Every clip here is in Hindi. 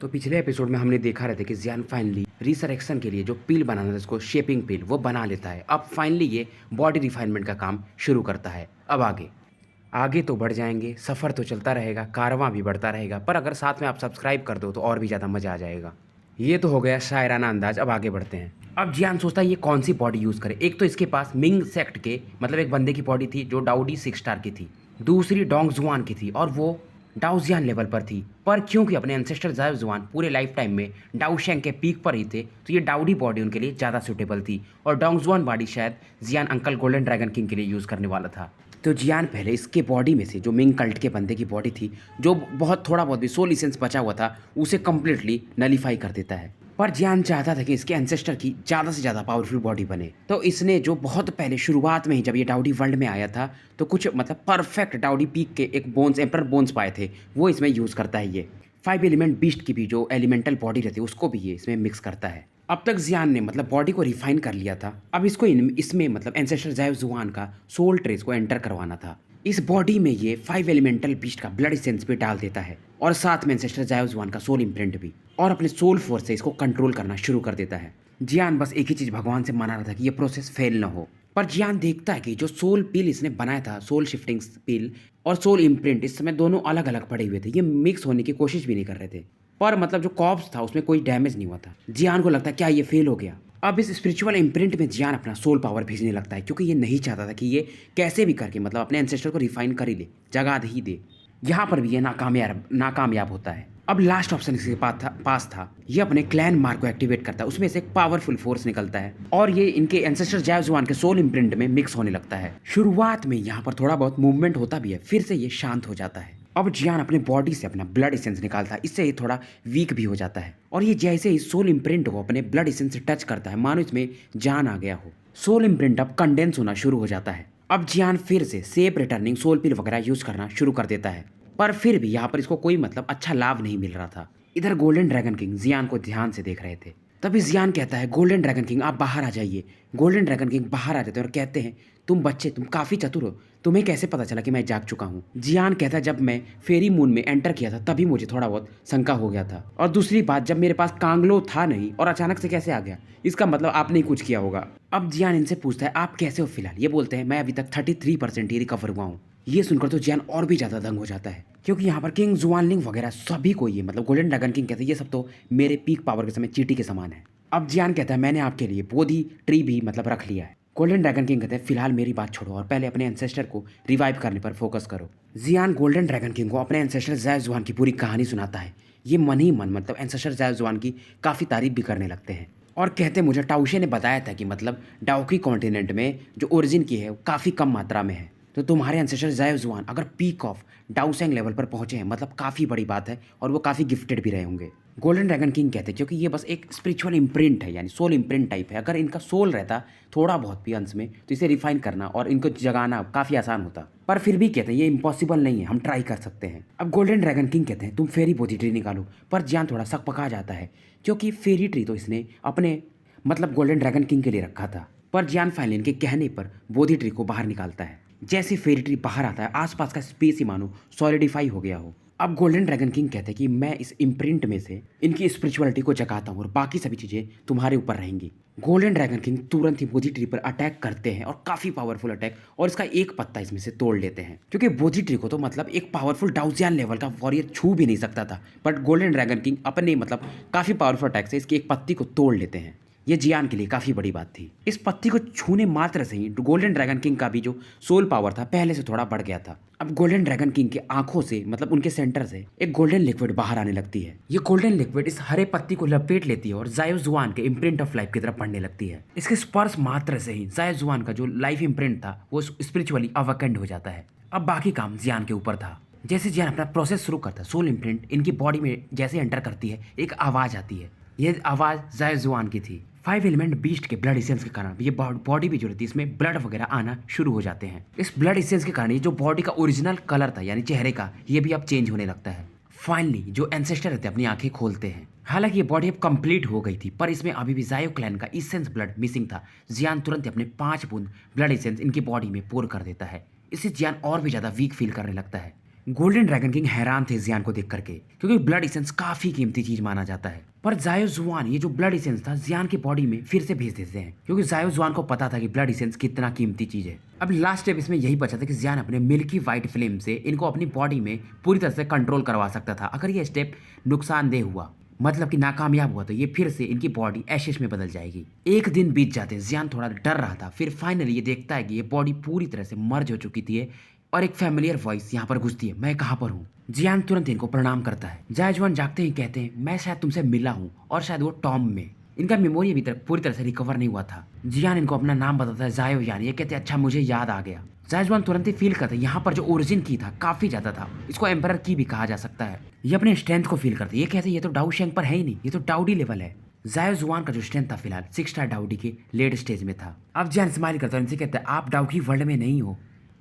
तो पिछले एपिसोड में हमने देखा रहता कि जियान फाइनली रिसरेक्शन के लिए जो पिल बनाना था उसको शेपिंग पिल वो बना लेता है। अब फाइनली ये बॉडी रिफाइनमेंट का काम शुरू करता है। अब आगे आगे तो बढ़ जाएंगे, सफ़र तो चलता रहेगा, कारवां भी बढ़ता रहेगा, पर अगर साथ में आप सब्सक्राइब कर दो तो और भी ज़्यादा मज़ा आ जाएगा। ये तो हो गया शायराना अंदाज। अब आगे बढ़ते हैं। अब जियान सोचता है ये कौन सी बॉडी यूज़ करे। एक तो इसके पास मिंग सेक्ट के मतलब एक बंदे की बॉडी थी जो डाउडी 6 स्टार की थी, दूसरी डोंग जुआन की थी और वो डाउजियान लेवल पर थी। पर क्योंकि अपने एंसेस्टर जाव जुआन पूरे लाइफ टाइम में डाउशेंग के पीक पर ही थे तो ये डाउडी बॉडी उनके लिए ज़्यादा सूटेबल थी और डोंगजुआन बॉडी शायद जियान अंकल गोल्डन ड्रैगन किंग के लिए यूज़ करने वाला था। तो जियान पहले इसके बॉडी में से जो मिंग कल्ट के बंदे की बॉडी थी, जो बहुत थोड़ा बहुत भी सोल इसेंस बचा हुआ था, उसे कम्प्लीटली नलीफाई कर देता है। पर जियान चाहता था कि इसके एंसेस्टर की ज़्यादा से ज़्यादा पावरफुल बॉडी बने। तो इसने जो बहुत पहले शुरुआत में ही जब ये डाउडी वर्ल्ड में आया था तो कुछ मतलब परफेक्ट डाउडी पीक के एक बोन्स एम्पर बोन्स पाए थे, वो इसमें यूज़ करता है। ये 5 एलिमेंट बीस्ट की भी जो एलिमेंटल बॉडी रहती है उसको भी ये इसमें मिक्स करता है। अब तक जियान ने मतलब बॉडी को रिफाइन कर लिया था। अब इसको इसमें मतलब एंसेस्टर जाव जुआन का सोल ट्रेस को एंटर करवाना था। इस बॉडी में ये 5 एलिमेंटल बीस्ट का ब्लड एसेंस भी डाल देता है और साथ में एंसेस्टर जाव जुआन का सोल इम्प्रिंट भी, और अपने सोल फोर्स से इसको कंट्रोल करना शुरू कर देता है। जियान बस एक ही चीज़ भगवान से मना रहा था कि ये प्रोसेस फेल ना हो। पर जियान देखता है कि जो सोल पिल इसने बनाया था, सोल शिफ्टिंग पिल और सोल इम्प्रिंट, इस समय दोनों अलग अलग पड़े हुए थे। ये मिक्स होने की कोशिश भी नहीं कर रहे थे। पर मतलब जो कॉप्स था उसमें कोई डैमेज नहीं हुआ था। जियान को लगता है क्या ये फेल हो गया। अब इस स्पिरिचुअल इम्प्रिंट में जियान अपना सोल पावर भेजने लगता है क्योंकि ये नहीं चाहता था कि ये कैसे भी करके मतलब अपने एंसेस्टर को रिफाइन कर ही ले, जगा ही दे। यहाँ पर भी ये नाकामयाब होता है। अब लास्ट ऑप्शन इसके पास था ये अपने क्लैन मार्क को एक्टिवेट करता है। उसमें से एक पावरफुल फोर्स निकलता है और ये इनके एंसेस्टर जाव जुआन के सोल इम्प्रिंट में मिक्स होने लगता है। शुरुआत में यहाँ पर थोड़ा बहुत मूवमेंट होता भी है, फिर से ये शांत हो जाता है। अब जियान अपने बॉडी से अपना ब्लड एसेंस निकालता है, इससे ये थोड़ा वीक भी हो जाता है और ये जैसे ही सोल इम्प्रिंट को अपने ब्लड एसेंस से टच करता है मानो इसमें जान आ गया हो। सोल इम्प्रिंट अब कंडेंस होना शुरू हो जाता है। अब जियान फिर से सेफ रिटर्निंग सोल पिल वगैरह यूज करना शुरू कर देता है, पर फिर भी यहाँ पर इसको कोई मतलब अच्छा लाभ नहीं मिल रहा था। इधर गोल्डन ड्रैगन किंग जियान को ध्यान से देख रहे थे। तभी जियान कहता है गोल्डन ड्रैगन किंग आप बाहर आ जाइए। गोल्डन ड्रैगन किंग बाहर आ जाते हैं और कहते हैं तुम बच्चे तुम काफ़ी चतुर हो, तुम्हें कैसे पता चला कि मैं जाग चुका हूँ। जियान कहता है जब मैं फेरी मून में एंटर किया था तभी मुझे थोड़ा बहुत शंका हो गया था, और दूसरी बात जब मेरे पास कांगलो था नहीं और अचानक से कैसे आ गया, इसका मतलब आपने ही कुछ किया होगा। अब जियान इनसे पूछता है आप कैसे हो फिलहाल। ये बोलते हैं मैं अभी तक 33% ही रिकवर हुआ हूँ। ये सुनकर तो जियान और भी ज़्यादा दंग हो जाता है क्योंकि यहाँ पर किंग जुआनलिंग वगैरह सभी को ये मतलब गोल्डन ड्रैगन किंग कहते हैं ये सब तो मेरे पीक पावर के समय चींटी के समान है। अब जियान कहता है मैंने आपके लिए बोधि ट्री भी मतलब रख लिया है। गोल्डन ड्रैगन किंग कहते हैं फिलहाल मेरी बात छोड़ो और पहले अपने एंसेस्टर को रिवाइव करने पर फोकस करो। जियान गोल्डन ड्रैगन किंग को अपने एंसेस्टर जाव जुआन की पूरी कहानी सुनाता है। ये मन ही मन मतलब एंसेस्टर जाव जुआन की काफ़ी तारीफ भी करने लगते हैं और कहते हैं मुझे टाउशे ने बताया था कि मतलब डाउकी कॉन्टिनेंट में जो ओरिजिन की है वो काफ़ी कम मात्रा में है, तो तुम्हारे एंसेस्टर जाव जुआन अगर पीक ऑफ डाउसेंग लेवल पर पहुंचे हैं मतलब काफ़ी बड़ी बात है और वो काफ़ी गिफ्टेड भी रहे होंगे। गोल्डन ड्रैगन किंग कहते हैं क्योंकि ये बस एक स्पिरिचुअल इम्प्रिंट है, यानी सोल इम्प्रिंट टाइप है। अगर इनका सोल रहता थोड़ा बहुत भी अंश में तो इसे रिफाइन करना और इनको जगाना काफ़ी आसान होता, पर फिर भी कहते हैं ये इम्पॉसिबल नहीं है, हम ट्राई कर सकते हैं। अब गोल्डन ड्रैगन किंग कहते हैं तुम फेरी बोधी ट्री निकालो, पर जियान थोड़ा सक पका जाता है क्योंकि फेरी ट्री तो इसने अपने मतलब गोल्डन ड्रैगन किंग के लिए रखा था। पर जियान फाइनली इनके कहने पर बोधी ट्री को बाहर निकालता है। जैसे फेरी ट्री बाहर आता है आसपास का स्पेस ही मानो सॉलिडिफाई हो गया हो। अब गोल्डन ड्रैगन किंग कहते हैं कि मैं इस इम्प्रिंट में से इनकी स्पिरिचुअलिटी को जगाता हूँ और बाकी सभी चीज़ें तुम्हारे ऊपर रहेंगी। गोल्डन ड्रैगन किंग तुरंत ही बोधी ट्री पर अटैक करते हैं और काफ़ी पावरफुल अटैक, और इसका एक पत्ता इसमें से तोड़ लेते हैं क्योंकि बोधी ट्री को तो मतलब एक पावरफुल डाउजियान लेवल का वॉरियर छू भी नहीं सकता था, बट गोल्डन ड्रैगन किंग अपने मतलब काफ़ी पावरफुल अटैक से इसकी एक पत्ती को तोड़ लेते हैं। ये जियान के लिए काफ़ी बड़ी बात थी। इस पत्ती को छूने मात्र से ही गोल्डन ड्रैगन किंग का भी जो सोल पावर था पहले से थोड़ा बढ़ गया था। अब गोल्डन ड्रैगन किंग के आंखों से मतलब उनके सेंटर से एक गोल्डन लिक्विड बाहर आने लगती है। ये गोल्डन लिक्विड इस हरे पत्ती को लपेट लेती है और जायो जुआन के इम्प्रिंट ऑफ लाइफ की तरफ बढ़ने लगती है। इसके स्पर्श मात्र से ही जायो जुआन का जो लाइफ इम्प्रिंट था वो स्पिरिचुअली अवकेंड हो जाता है। अब बाकी काम जियान के ऊपर था। जैसे जियान अपना प्रोसेस शुरू करता है, सोल इम्प्रिंट इनकी बॉडी में जैसे एंटर करती है एक आवाज़ आती है। ये आवाज़ जायो जुआन की थी। 5 एलिमेंट बीस्ट के ब्लड इसेंस के कारण ये बॉडी भी जो रहती है इसमें ब्लड वगैरह आना शुरू हो जाते हैं। इस ब्लड इसेंस के कारण ये जो बॉडी का ओरिजिनल कलर था यानी चेहरे का, ये भी अब चेंज होने लगता है। फाइनली जो एंसेस्टर रहते हैं अपनी आंखें खोलते हैं। हालांकि ये बॉडी अब कंप्लीट हो गई थी पर इसमें अभी भी जायो क्लैन का इसेंस ब्लड मिसिंग था। जियान तुरंत अपने 5 बूंद ब्लड इसेंस इनकी बॉडी में पोर कर देता है। इससे जियान और भी ज़्यादा वीक फील करने लगता है। गोल्डन ड्रैगन किंग हैरान थे जियान को देख करके, क्योंकि ब्लड इसेंस काफी कीमती चीज माना जाता है। पर जायो जुआन ये जो ब्लड इसेंस था जियान की बॉडी में फिर से भेज देते हैं, क्योंकि जायो जुआन को पता था कि ब्लड इसेंस कितना कीमती चीज है। अब लास्ट स्टेप इसमें यही बचा था कि जियान अपने मिल्की व्हाइट फ्लेम से इनको अपनी बॉडी में पूरी तरह से कंट्रोल करवा सकता था। अगर ये स्टेप नुकसानदेह हुआ, मतलब कि नाकामयाब हुआ, तो ये फिर से इनकी बॉडी एशेस में बदल जाएगी। एक दिन बीत जाते हैं, जियान थोड़ा डर रहा था, फिर फाइनली ये देखता है कि ये बॉडी पूरी तरह से मर्ज हो चुकी थी और एक फैमिलियर वॉइस यहाँ पर घुसती है, मैं कहाँ पर हूँ। जियान तुरंत इनको प्रणाम करता है। जायजवान जागते ही कहते हैं मैं शायद तुमसे मिला हूँ, और शायद वो टॉम में। इनका मेमोरी अभी तक पूरी तरह से रिकवर नहीं हुआ था। जियान इनको अपना नाम बताता है, जायो यान। ये कहते हैं अच्छा मुझे याद आ गया। जायजवान तुरंत ही फील करते हैं यहाँ पर जो ओरिजिन की था काफी ज्यादा था, इसको एम्परर की भी कहा जा सकता है। ये अपने स्ट्रेंथ को फील करते हैं। ये कहते हैं ये तो डाउ शेंग पर है ही नहीं, ये तो डाउडी लेवल है। जायो जुआन का जो स्ट्रेंथ था फिलहाल 6 स्टार डाउडी के लेट स्टेज में था। अब जियान स्माइल करता है, इनसे कहते हैं आप डाउडी वर्ल्ड में नहीं हो।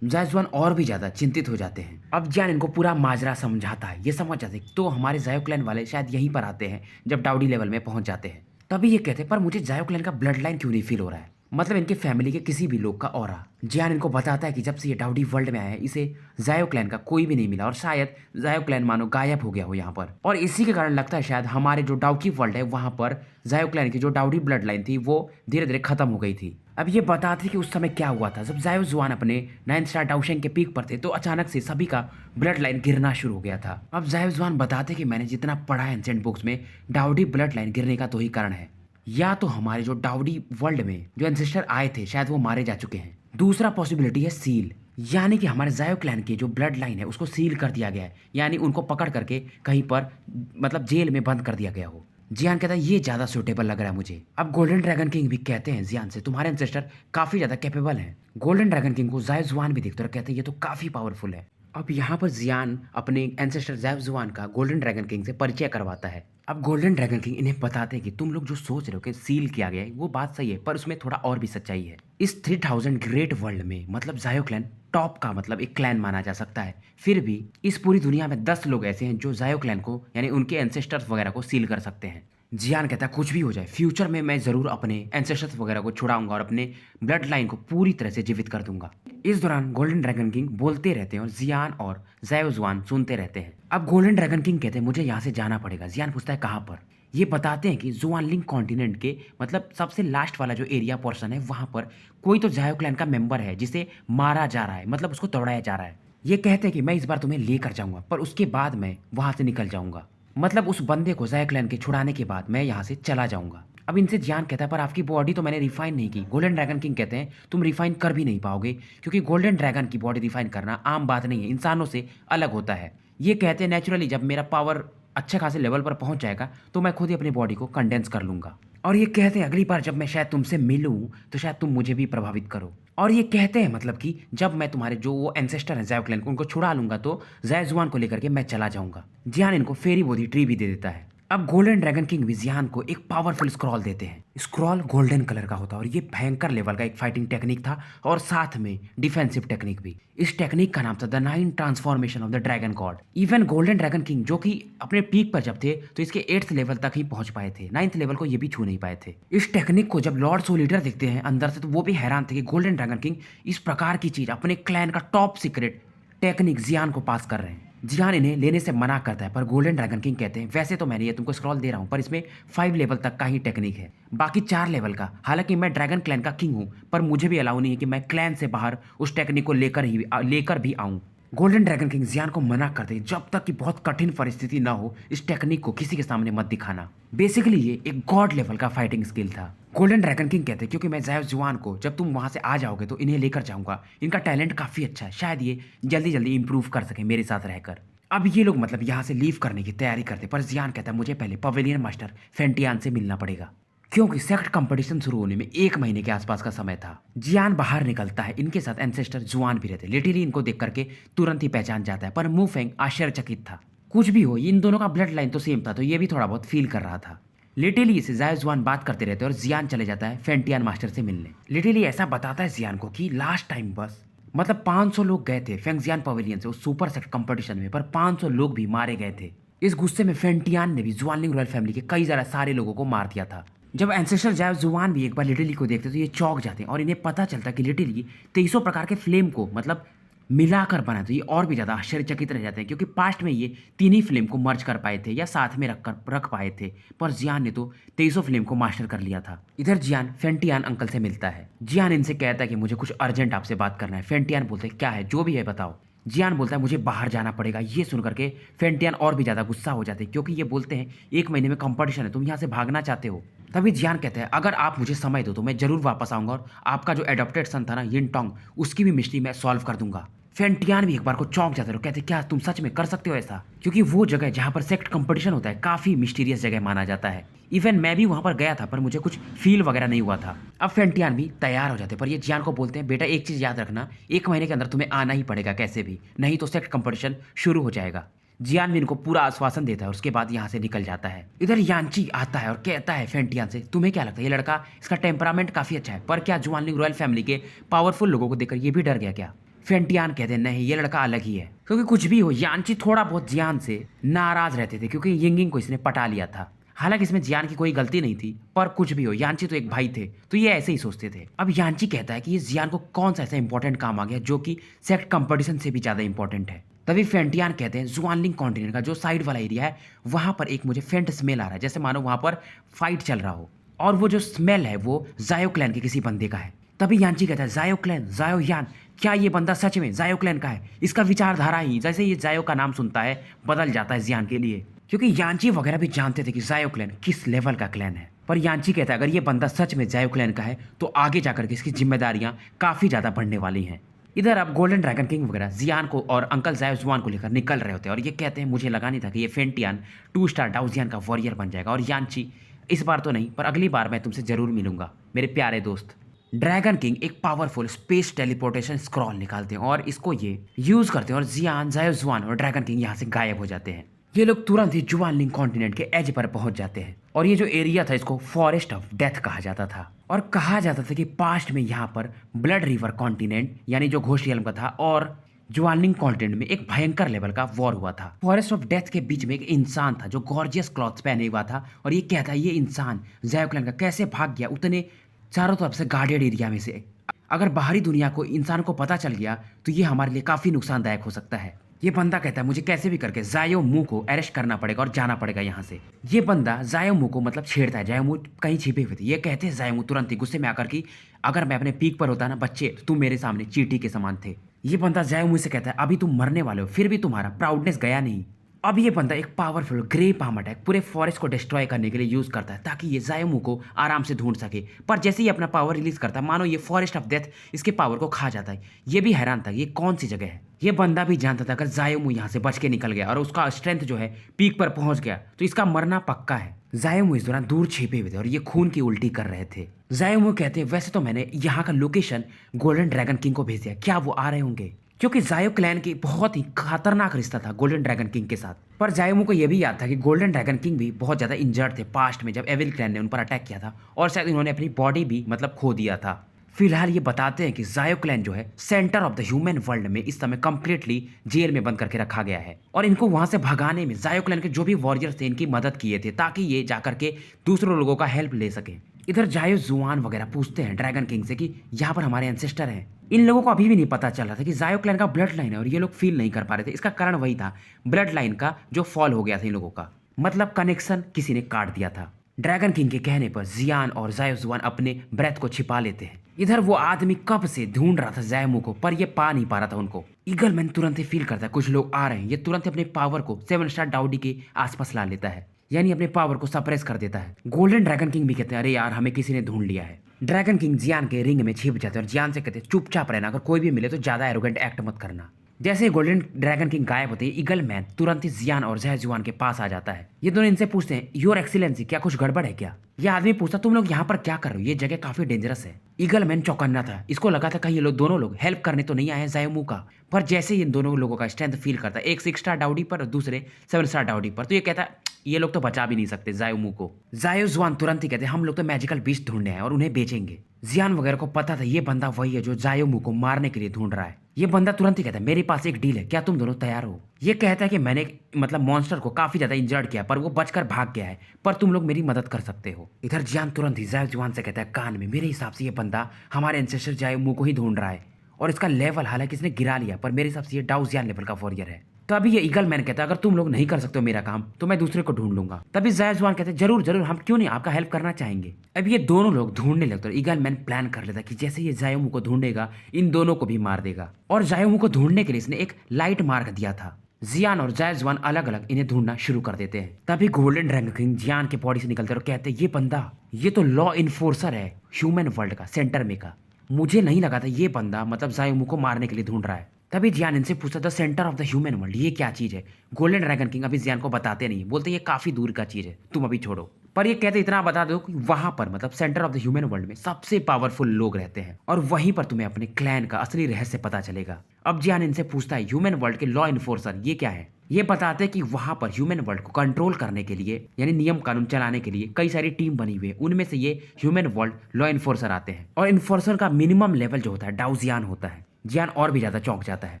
जायजवान और भी ज्यादा चिंतित हो जाते हैं। अब जियान इनको पूरा माजरा समझाता है। ये समझ जाते हैं तो हमारे जायो क्लैन वाले शायद यहीं पर आते हैं जब डाउडी लेवल में पहुंच जाते हैं। तभी ये कहते हैं पर मुझे जायो क्लैन का ब्लड लाइन क्यों नहीं फील हो रहा है, मतलब इनके फैमिली के किसी भी लोग का ऑरा। जियान इनको बताता है कि जब से ये डाउडी वर्ल्ड में आया है इसे जायो क्लैन का कोई भी नहीं मिला, और शायद जायो क्लैन मानो गायब हो गया हो यहाँ पर, और इसी के कारण लगता है शायद हमारे जो डाउकी वर्ल्ड है वहां पर जायो क्लैन की जो डाउडी ब्लड लाइन थी वो धीरे धीरे खत्म हो गई थी। अब ये बताते कि उस समय क्या हुआ था। जब जायो जुआन अपने 9 स्टार डाउशेंग के पीक पर थे तो अचानक से सभी का ब्लड लाइन गिरना शुरू हो गया था। अब जायो जुआन बताते कि मैंने जितना पढ़ा है एंसेंट बुक्स में, डाउडी ब्लड लाइन गिरने का 2 ही कारण है। या तो हमारे जो डाउडी वर्ल्ड में जो एंसेस्टर आए थे शायद वो मारे जा चुके हैं, दूसरा पॉसिबिलिटी है सील, यानी कि हमारे जायो क्लैन की जो ब्लड लाइन है उसको सील कर दिया गया है, यानी उनको पकड़ करके कहीं पर मतलब जेल में बंद कर दिया गया हो। जियान कहता है ये ज्यादा सुटेबल लग रहा है मुझे। अब गोल्डन ड्रैगन किंग भी कहते हैं जियान से तुम्हारे एंसेस्टर काफी ज्यादा कैपेबल हैं। गोल्डन ड्रैगन किंग को जायो जुआन भी देखते और कहते हैं ये तो काफी पावरफुल है। अब यहाँ पर जियान अपने एंसेस्टर जायो जुआन का गोल्डन ड्रैगन किंग से परिचय करवाता है। अब गोल्डन ड्रैगन किंग इन्हें बताते हैं कि तुम लोग जो सोच रहे हो कि सील किया गया है वो बात सही है, पर उसमें थोड़ा और भी सच्चाई है। इस 3000 ग्रेट वर्ल्ड में मतलब जायो क्लैन टॉप का मतलब एक क्लैन माना जा सकता है, फिर भी इस पूरी दुनिया में 10 लोग ऐसे हैं जो जायो क्लैन को यानी उनके एंसेस्टर्स वगैरह को सील कर सकते हैं। जियान कहता है कुछ भी हो जाए फ्यूचर में मैं जरूर अपने एंसेस्टर्स वगैरह को छुड़ाऊंगा और अपने ब्लड लाइन को पूरी तरह से जीवित कर दूंगा। इस दौरान गोल्डन ड्रैगन किंग बोलते रहते हैं और जियान और जायो जुआन सुनते रहते हैं। अब गोल्डन ड्रैगन किंग कहते हैं मुझे यहाँ से जाना पड़ेगा। जियान पूछता है कहाँ पर। ये बताते हैं कि जुआनलिंग कॉन्टिनेंट के मतलब सबसे लास्ट वाला जो एरिया पोर्शन है वहां पर कोई तो जायो क्लैन का मेंबर है जिसे मारा जा रहा है, मतलब उसको दौड़ाया जा रहा है। ये कहते हैं कि मैं इस बार तुम्हें लेकर जाऊंगा, पर उसके बाद मैं वहां से निकल जाऊंगा, मतलब उस बंदे को जायो क्लैन के छुड़ाने के बाद मैं यहाँ से चला जाऊंगा। अब इनसे जियान कहता है पर आपकी बॉडी तो मैंने रिफाइन नहीं की। गोल्डन ड्रैगन किंग कहते हैं तुम रिफाइन कर भी नहीं पाओगे, क्योंकि गोल्डन ड्रैगन की बॉडी रिफाइन करना आम बात नहीं है, इंसानों से अलग होता है। ये कहते हैं नेचुरली जब मेरा पावर अच्छे खासे लेवल पर पहुंच जाएगा तो मैं खुद ही अपनी बॉडी को कंडेंस कर लूंगा। और ये कहते हैं अगली बार जब मैं शायद तुमसे मिलूं तो शायद तुम मुझे भी प्रभावित करो। और ये कहते हैं मतलब कि जब मैं तुम्हारे जो वो एंसेस्टर हैं जायो क्लैन उनको छुड़ा लूंगा तो जायो जुआन को लेकर के मैं चला जाऊंगा। जियान इनको फेरी बोधी ट्री भी दे देता है। अब गोल्डन ड्रैगन किंग भी जियान को एक पावरफुल स्क्रॉल देते हैं। स्क्रॉल गोल्डन कलर का होता है और ये भयंकर लेवल का एक फाइटिंग टेक्निक था और साथ में डिफेंसिव टेक्निक भी। इस टेक्निक का नाम था the 9 transformation of the dragon God. Even golden dragon king जो कि अपने पीक पर जब थे तो इसके 8th लेवल तक ही पहुंच पाए थे, 9th लेवल को ये भी छू नहीं पाए थे। इस टेक्निक को जब लॉर्ड सोल ईटर देखते हैं अंदर से तो वो भी हैरान थे कि गोल्डन ड्रैगन किंग इस प्रकार की चीज अपने क्लैन का टॉप सीक्रेट टेक्निक जियान को पास कर रहे हैं। जियान इन्हें लेने से मना करता है, पर गोल्डन ड्रैगन किंग कहते हैं वैसे तो मैंने ये तुमको स्क्रॉल दे रहा हूँ पर इसमें 5 लेवल तक का ही टेक्निक है, बाकी 4 लेवल का। हालांकि मैं ड्रैगन क्लैन का किंग हूँ पर मुझे भी अलाउ नहीं है कि मैं क्लैन से बाहर उस टेक्निक को लेकर भी आऊँ। गोल्डन ड्रैगन किंग जियान को मना करते हैं जब तक कि बहुत कठिन परिस्थिति ना हो इस टेक्निक को किसी के सामने मत दिखाना। बेसिकली ये एक गॉड लेवल का फाइटिंग स्किल था। गोल्डन ड्रैगन किंग कहते हैं क्योंकि मैं जायो जुआन को जब तुम वहां से आ जाओगे तो इन्हें लेकर जाऊंगा, इनका टैलेंट काफी अच्छा है, शायद ये जल्दी जल्दी इंप्रूव कर सके मेरे साथ रहकर। अब ये लोग मतलब यहाँ से लीव करने की तैयारी करते, पर जियान कहता है मुझे पहले पवेलियन मास्टर फेंटियान से मिलना पड़ेगा, क्योंकि सेक्ट कंपटीशन शुरू होने में 1 महीने के आसपास का समय था। जियान बाहर निकलता है, इनके साथ एंसेस्टर जुआन भी रहते। लिटिली इनको देख करके तुरंत ही पहचान जाता है, पर मुफेंग आश्चर्यचकित था। कुछ भी हो इन दोनों का ब्लड लाइन तो सेम था तो ये भी थोड़ा बहुत फील कर रहा था। लिटिली से जायो जुआन बात करते रहते और जियान चले जाता है फेंटियान मास्टर से मिलने। लिटिली ऐसा बताता है जियान को कि लास्ट टाइम बस मतलब 500 लोग गए थे फेंगजियान पवेलियन से उस सुपर सेक्ट कंपटीशन में, पर 500 लोग भी मारे गए थे। इस गुस्से में फेंटियान ने भी जुआनलिंग रॉयल फैमिली के कई ज़्यादा सारे लोगों को मार दिया था। जब एंसेस्टर जायो जुआन भी एक बार लिटिली को देखते तो ये चौंक जाते हैं और इन्हें पता चलता कि लिटिली 2300 प्रकार के फ्लेम को मतलब मिलाकर बना तो ये और भी ज़्यादा आश्चर्यचकित रह जाते हैं, क्योंकि पास्ट में ये तीन ही फिल्म को मर्ज कर पाए थे या साथ में रख पाए थे, पर जियान ने तो 23 फिल्म को मास्टर कर लिया था। इधर जियान फेंटियान अंकल से मिलता है। जियान इनसे कहता है कि मुझे कुछ अर्जेंट आपसे बात करना है। फेंटियान बोलते हैं क्या है, जो भी है बताओ। जियान बोलता है मुझे बाहर जाना पड़ेगा। ये सुन करके फेंटियान और भी ज़्यादा गुस्सा हो जाते हैं, क्योंकि ये बोलते हैं 1 महीने में कंपटीशन है, तुम यहाँ से भागना चाहते हो। तभी जियान कहते हैं अगर आप मुझे समय दो तो मैं जरूर वापस आऊंगा और आपका जो एडॉप्टेड सन था ना यिनटोंग, उसकी भी मिस्ट्री मैं सॉल्व कर दूंगा। फेंटियान भी एक बार को चौंक जाते हो, कहते क्या तुम सच में कर सकते हो ऐसा, क्योंकि वो जगह जहाँ पर सेक्ट कंपटीशन होता है काफी मिस्टीरियस जगह माना जाता है। इवन मैं भी वहां पर गया था पर मुझे कुछ फील वगैरह नहीं हुआ था। अब फेंटियान भी तैयार हो जाते हैं, पर ये जियान को बोलते हैं बेटा एक चीज याद रखना, 1 महीने के अंदर तुम्हें आना ही पड़ेगा कैसे भी, नहीं तो सेक्ट कंपटीशन शुरू हो जाएगा। जियान भी इनको पूरा आश्वासन देता है और उसके बाद यहाँ से निकल जाता है। इधर यांची आता है और कहता है फेंटियान से तुम्हें क्या लगता है ये लड़का, इसका टेम्परामेंट काफी अच्छा है, पर क्या जुआनलिंग रॉयल फैमिली के पावरफुल लोगों को देखकर ये भी डर गया क्या। फेंटियान कहते हैं नहीं ये लड़का अलग ही है, क्योंकि कुछ भी हो यांची थोड़ा बहुत जियान से नाराज रहते थे, क्योंकि यिंगिंग को इसने पटा लिया था। हालांकि इसमें जियान की कोई गलती नहीं थी, पर कुछ भी हो यांची तो एक भाई थे, तो ये ऐसे ही सोचते थे। अब यांची कहता है कि ये जियान को कौन सा ऐसा इंपॉर्टेंट काम आ गया जो कि सेक्ट कंपटीशन से भी ज्यादा इंपॉर्टेंट है। तभी फेंटियान कहते हैं जुआनलिंग कॉन्टिनेंट का जो साइड वाला एरिया है वहां पर एक मुझे फेंट स्मेल आ रहा है, जैसे मानो वहां पर फाइट चल रहा हो, और वो जो स्मेल है वो जायो क्लैन के किसी बंदे का है। तभी यांची कहता है जायो क्लैन, जायो यान, क्या ये बंदा सच में जायो क्लैन का है। इसका विचारधारा ही जैसे ये जायो का नाम सुनता है बदल जाता है जियान के लिए, क्योंकि यांची वगैरह भी जानते थे कि जायो क्लैन किस लेवल का क्लैन है। पर यांची कहता है अगर ये बंदा सच में जायो क्लैन का है तो आगे जाकर के इसकी जिम्मेदारियां काफी ज्यादा बढ़ने वाली हैं। इधर अब गोल्डन ड्रैगन किंग वगैरह जियान को और अंकल जायो जुआन को लेकर निकल रहे होते हैं, और ये कहते हैं मुझे लगा नहीं था कि ये फेंटियान 2 स्टार डाउजियान का वॉरियर बन जाएगा, और यांची इस बार तो नहीं पर अगली बार मैं तुमसे जरूर मिलूंगा मेरे प्यारे दोस्त। ड्रैगन किंग एक पावरफुल स्पेस टेलीपोर्टेशन स्क्रॉल निकालते हैं और इसको ये यूज करते हैं, और जियान जायो जुआन और ड्रैगन किंग यहाँ से गायब हो जाते हैं। ये लोग तुरंत ही जुआनलिंग कॉन्टिनेंट के एज पर पहुंच जाते हैं, और ये जो एरिया था इसको फॉरेस्ट ऑफ डेथ कहा जाता था, और कहा जाता था कि पास्ट में यहाँ पर ब्लड रिवर कॉन्टिनेंट यानी जो घोस्ट रियल्म का था और जुआनलिंग कॉन्टिनेंट में एक भयंकर लेवल का वॉर हुआ था। फॉरेस्ट ऑफ डेथ के बीच में एक इंसान था जो गॉर्जियस क्लॉथ्स पहने हुआ था, और ये कहता है ये इंसान जायो क्लैन का कैसे भाग गया उतने चारों तरफ से गार्डेड एरिया में से। अगर बाहरी दुनिया को इंसान को पता चल गया तो ये हमारे लिए काफी नुकसानदायक हो सकता है। ये बंदा कहता है मुझे कैसे भी करके जायो मू को अरेस्ट करना पड़ेगा और जाना पड़ेगा यहाँ से। ये बंदा जायो मू को मतलब छेड़ता है, जायो मू कहीं छिपे हुए थे। ये कहते हैं जायो मू तुरंत ही गुस्से में आकर कि अगर मैं अपने पीक पर होता ना बच्चे तो तुम मेरे सामने चींटी के समान थे। ये बंदा जायो मू से कहता है अभी तुम मरने वाले हो फिर भी तुम्हारा प्राउडनेस गया नहीं। अब ये बंदा एक पावरफुल ग्रे पाम अटैक पूरे फॉरेस्ट को डिस्ट्रॉय करने के लिए यूज करता है ताकि ये जायो मू को आराम से ढूंढ सके, पर जैसे ही अपना पावर रिलीज करता है मानो ये फॉरेस्ट ऑफ डेथ इसके पावर को खा जाता है। ये भी हैरान था ये कौन सी जगह है। ये बंदा भी जानता था अगर जायो मू यहाँ से बच के निकल गया और उसका स्ट्रेंथ जो है पीक पर पहुंच गया तो इसका मरना पक्का है। जायो मू इस दौरान दूर छिपे हुए थे और ये खून की उल्टी कर रहे थे। जायो मू कहते हैं वैसे तो मैंने यहाँ का लोकेशन गोल्डन ड्रैगन किंग को भेज दिया, क्या वो आ रहे होंगे, क्योंकि जायो क्लैन की बहुत ही खतरनाक रिश्ता था गोल्डन ड्रैगन किंग के साथ। पर जायो मू को यह भी याद था कि गोल्डन ड्रैगन किंग भी बहुत ज्यादा इंजर्ड थे पास्ट में जब एविल क्लैन ने उन पर अटैक किया था, और शायद इन्होंने अपनी बॉडी भी मतलब खो दिया था। फिलहाल ये बताते हैं कि जायो क्लैन जो है centre of the human world में इस समय कंप्लीटली जेल में बंद करके रखा गया है, और इनको वहां से भगाने में जायो क्लैन के जो भी वॉरियर्स थे इनकी मदद किए थे ताकि ये जाकर के दूसरों लोगों का हेल्प ले सके। इधर जायो जुआन वगैरह पूछते हैं ड्रैगन किंग से कि यहाँ पर हमारे एंसेस्टर हैं। इन लोगों को अभी भी नहीं पता चल रहा था कि जायो क्लैन का ब्लड लाइन है, और ये लोग फील नहीं कर पा रहे थे। इसका कारण वही था ब्लड लाइन का जो फॉल हो गया था इन लोगों का, मतलब कनेक्शन किसी ने काट दिया था। ड्रैगन किंग के कहने पर जियान और जायो जुआन अपने ब्रेथ को छिपा लेते हैं। इधर वो आदमी कब से ढूंढ रहा था जायो मू को पर ये पा नहीं पा रहा था उनको। ईगल मैन तुरंत ही फील करता है कुछ लोग आ रहे हैं, ये तुरंत अपने पावर को 7 स्टार डाउडी के आसपास ला लेता है, यानी अपने पावर को सप्रेस कर देता है। गोल्डन ड्रैगन किंग भी कहते हैं अरे यार हमें किसी ने ढूंढ लिया है। ड्रैगन किंग जियान के रिंग में छिप जाते हैं और जियान से कहते हैं चुपचाप रहना, अगर कोई भी मिले तो ज्यादा एरोगेंट एक्ट मत करना। जैसे ही गोल्डन ड्रैगन किंग गायब होते हैं ईगल मैन तुरंत ही जियान और जायो जुआन के पास आ जाता है। ये दोनों इनसे पूछते हैं योर एक्सीलेंसी क्या कुछ गड़बड़ है क्या। ये आदमी पूछता तुम लोग यहाँ पर क्या कर रहे हो, ये जगह काफी डेंजरस है। ईगल मैन चौकन्ना था, इसको लगा था कहीं ये लोग दोनों लोग हेल्प करने तो नहीं आए जायो मू का, पर जैसे ही इन दोनों लोगों का स्ट्रेंथ फील करता है, एक 6 स्टार डाउडी पर और दूसरे 7 स्टार डाउडी पर, तो ये कहता है ये लोग तो बचा भी नहीं सकते जायो मू को। जायो जुआन तुरंत ही कहते हम लोग तो मैजिकल बीस्ट ढूंढने हैं और उन्हें बेचेंगे। जियान वगैरह को पता था ये बंदा वही है जो जायो मू को मारने के लिए ढूंढ रहा है। ये बंदा तुरंत ही कहता है मेरे पास एक डील है, क्या तुम दोनों तैयार हो। ये कहता है कि मैंने मतलब मॉन्स्टर को काफी ज्यादा इंजर्ड किया पर वो बचकर भाग गया है, पर तुम लोग मेरी मदद कर सकते हो। इधर जियान तुरंत ही जायो जुआन से कहता है कान में मेरे हिसाब से ये बंदा हमारे एंसेस्टर जायो मू को ही ढूंढ रहा है, और इसका लेवल हालांकि इसने गिरा लिया, पर मेरे हिसाब से ये डाउजियान लेवल का वॉरियर है। तभी ये ईगल मैन कहता है अगर तुम लोग नहीं कर सकते हो मेरा काम तो मैं दूसरे को ढूंढ लूंगा। तभी जायज जुआन कहते हैं जरूर जरूर, हम क्यों नहीं आपका हेल्प करना चाहेंगे। अब ये दोनों लोग ढूंढने लगते हैं। ईगल मैन प्लान कर लेता कि जैसे ये जायोमू को ढूंढेगा इन दोनों को भी मार देगा, और जायोमू को ढूंढने के लिए इसने एक लाइट मार्क दिया था। जियान और जायज जुआन अलग अलग इन्हें ढूंढना शुरू कर देते हैं। तभी गोल्डन ड्रैगन किंग जियान के बॉडी से निकलते और कहते हैं ये बंदा ये तो लॉ इन्फोर्सर है ह्यूमन वर्ल्ड का, सेंटर में का। मुझे नहीं लगा था ये बंदा मतलब जायोमू को मारने के लिए ढूंढ रहा है। तभी जियान इनसे पूछता the centre of the human world ये क्या चीज है। गोल्डन ड्रैगन किंग अभी जियान को बताते नहीं, बोलते ये काफी दूर का चीज है, तुम अभी छोड़ो। पर ये कहते इतना बता दो कि वहां पर मतलब centre of the human world में सबसे पावरफुल लोग रहते हैं और वहीं पर तुम्हें अपने क्लैन का असली रहस्य पता चलेगा। अब जियान इनसे पूछता है ह्यूमन वर्ल्ड के लॉ इन्फोर्सर ये क्या है। ये बताते हैं कि वहां पर ह्यूमन वर्ल्ड को कंट्रोल करने के लिए यानी नियम कानून चलाने के लिए कई सारी टीम बनी हुई है, उनमें से ये ह्यूमन वर्ल्ड लॉ इन्फोर्सर आते हैं। और इन्फोर्सर का मिनिमम लेवल जो होता है डाउजियान होता है। जियान और भी ज्यादा चौंक जाता है,